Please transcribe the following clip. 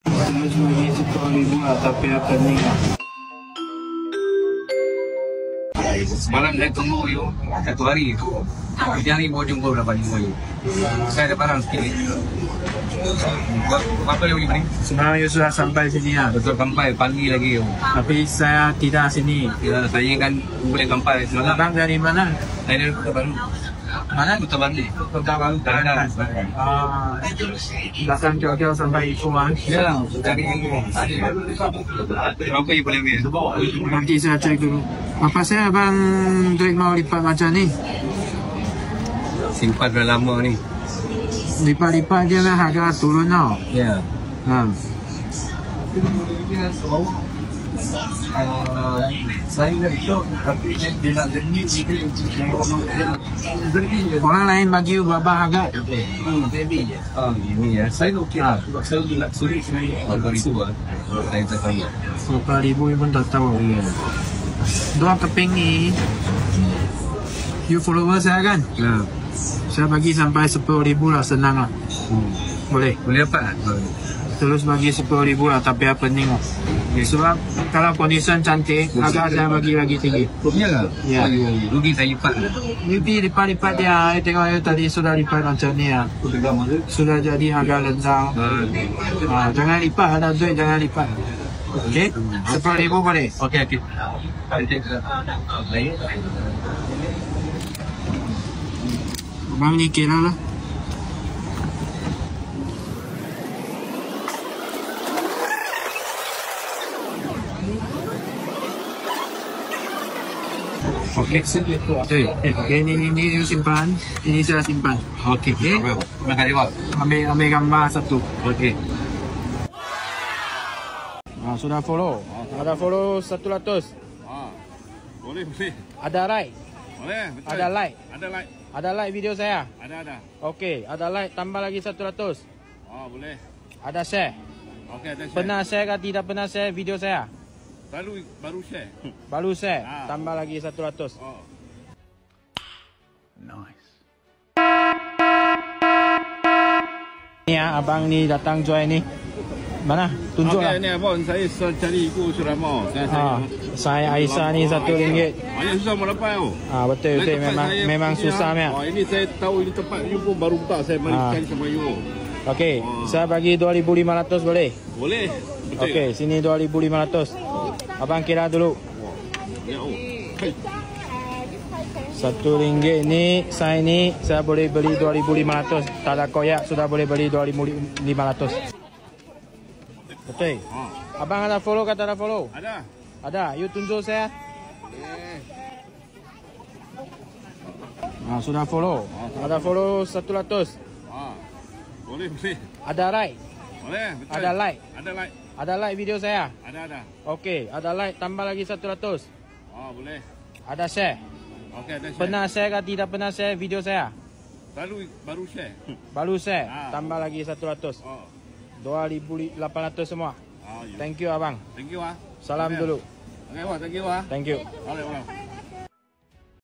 Terus bagi 10,000 lah, tapi apa ni? Semalam saya tunggu you 1 hari. Dia hari baru jumpa berapa you. Saya ada barang sikit. Berapa you beli? Semalam you sudah sampai sini lah. Betul sampai pagi lagi you. Tapi saya tidak sini. Ya, saya kan boleh sampai semalam. Abang dari mana? Saya dari Kota Baru. Mana? Kota Baru. Kota Baru. Belakang jauh-jauh sampai Ipuan. Ya, dari berapa you boleh beli? Nanti saya cek dulu. Apa saya abang duit mau lipat macam ni? Simpan dah lama ni. Lipat-lipat je lah, harga turun tau. Ya. Saya nak shock tapi dia nak dengit sikit. Orang lain bagi you berapa harga? Baby je. Ini ya. Saya okey lah. Saya nak sulit sebenarnya. Harga itu lah. Saya tak tahu. 10,000 pun tak tahu. Dua keping ni, you follower saya kan? Ya. Saya bagi sampai 10,000 lah, senang lah. Boleh? Boleh apa? Terus bagi 10,000 lah, tapi apa pening lah. Sebab kalau kondisi cantik, harga saya bagi lagi tinggi. Rupanya lah? Ya. Rugi saya lipat. Mimpi lipat-lipat dia, tengok you tadi sudah lipat macam ni lah. Sudah jadi harga rendah. Jangan lipat, ada duit jangan lipat. Okey? 10,000 boleh? Okey. Bang ni kira lah. Okey. Okey, ini you simpan. Ini saya simpan. Okey. Terima kasih Pak. Ambil gambar satu. Okey. Sudah follow. Ada follow 100. Boleh. Ada like. Boleh, betul. Ada like. Ada like. Ada like video saya. Ada. Okey, ada like tambah lagi 100. Boleh. Ada share. Okey, ada share. Pernah share ke tidak pernah share video saya? Baru share. Baru share, tambah lagi 100. Nice. Ni abang ni datang join ni. Mana? Tunjuklah. Okey, ni abang saya cari ikut Suramo. Saya Aisyah ni RM1. Ayah susah mau dapat tu. Betul memang susah ni. Ini saya tahu ini tempat you pun baru buka, saya mari cari sama you. Okey, saya bagi 2,500 boleh? Boleh. Okey, sini 2,500. Abang kira dulu. RM1 ni, saya boleh beli 2,500. Tak ada koyak, sudah boleh beli 2,500. Betul? Abang ada follow ke tak ada follow? Ada. Ada, you tunjuk saya. Sudah follow. Ada follow 100. Boleh. Ada like. Boleh, betul. Ada like. Ada like video saya. Ada. Okey, ada like tambah lagi 100. Boleh. Ada share. Okey, ada share. Pernah share ke tidak pernah share video saya? Baru share. Baru share, tambah lagi 100. 2,800 semua. Ya. Thank you abang. Thank you Salam dulu. Okey, thank you Thank you. Boleh.